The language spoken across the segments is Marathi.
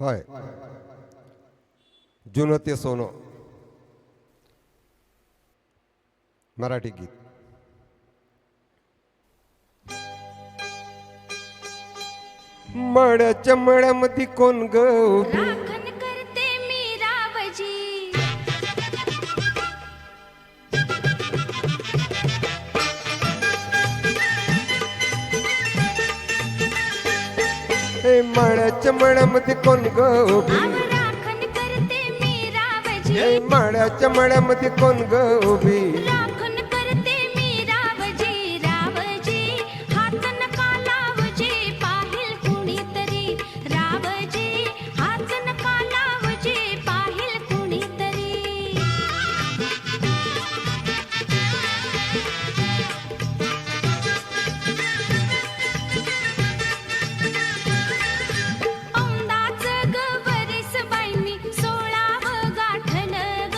होय जुनं ते सोनं मराठी गीत. मळ्याच्या मळ्यामध्ये कोण ग उभी? राखण करते मी रावजी. हे मळ्याच्या मळ्यामध्ये कोण ग उभी? आव राखण करते मी रावजी. हे मळ्याच्या मळ्यामध्ये कोण ग उभी? राखण करते मी रावजी. रावजी हात नका लावजी, पाहिल कुणीतरी. रावजी हात नका लावजी, पाहिल कुणीतरी. औंदाच ग वरीस बाईंनी 16व गाठल ग.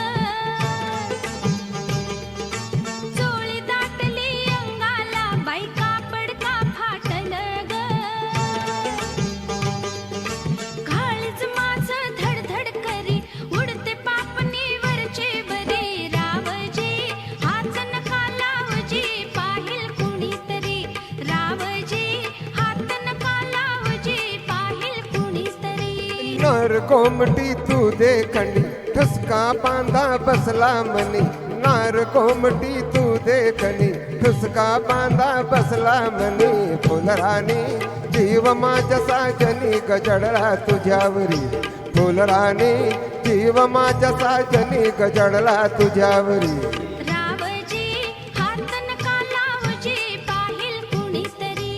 चोळी दाटली अंगाला, बाई कापड का फाटल ग. काळीज माझं धडधड करी, उडते पापणी वरचे वरी. रावजी हात नका लावजी, पाहिल कुणीतरी. रावजी हात नका लावजी, पाहिल कुणीतरी. नर कोमटी तू देखणी ठसका बांधा बसला मनी. नार कोमटी तू देखणी ठसका बांधा बसला मनी. फुलराणी जीव माझ्या साजनी गजडला तुझ्यावरी. फुलराणी जीव माझ्या साजनी गजडला तुझ्यावरी. रावजी हात नका लावजी, पाहिल कुणीतरी.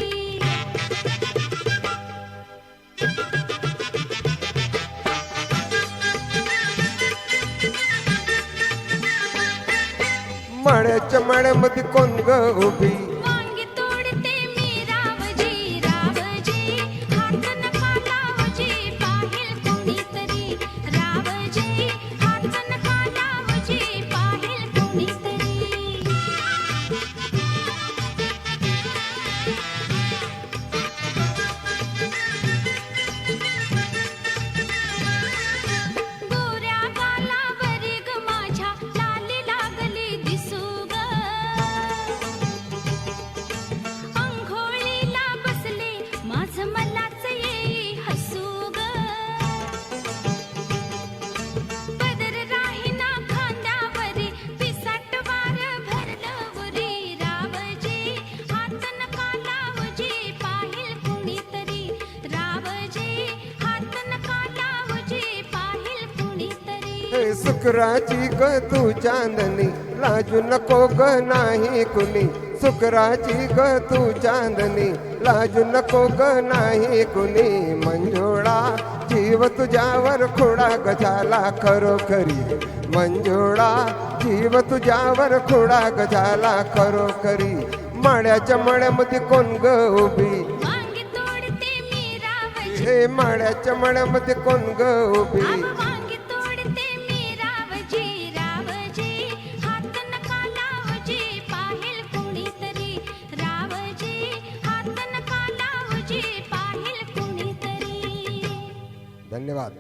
मळ्याच्या मळ्यामध्ये कोण ग उभी? वांगी तोडते मी रावजी. रावजी हात नका लावजी, पाहिल कुणीतरी. रावजी हात नका लावजी, पाहिल कुणीतरी. गोऱ्या गालावरी ग माझ्या लाली लागली दिसू ग. अंघोळीला बसले माझं मलाच येई हसू ग. पदर राहीना खांद्यावरी, पिसाट वार भरलं उरी. रावजी हात नका लावजी, पाहिल कुणीतरी. रावजी हात नका लावजी, पाहिल कुणीतरी. हे शुक्राची ग तू चांदणी लाजू नको ग नाही कुणी. शुक्राची ग तू चांदणी लाजू नको ग नाही कुणी. मंजुळा जीव तुझ्यावर खोडा गजाला खरोखरी. मंजुळा जीव तुझ्यावर खोडा गजाला खरोखरी. मळ्याच्या मळ्यामध्ये कोण ग उभी? वांगी तोडते मी रावजी. हे मळ्याच्या मळ्यामध्ये कोण ग उभी? आव वांगी तोडते मी रावजी. रावजी हात नका लावजी, पाहिल कुणीतरी. रावजी हात नका लावजी, पाहिल कुणीतरी. धन्यवाद.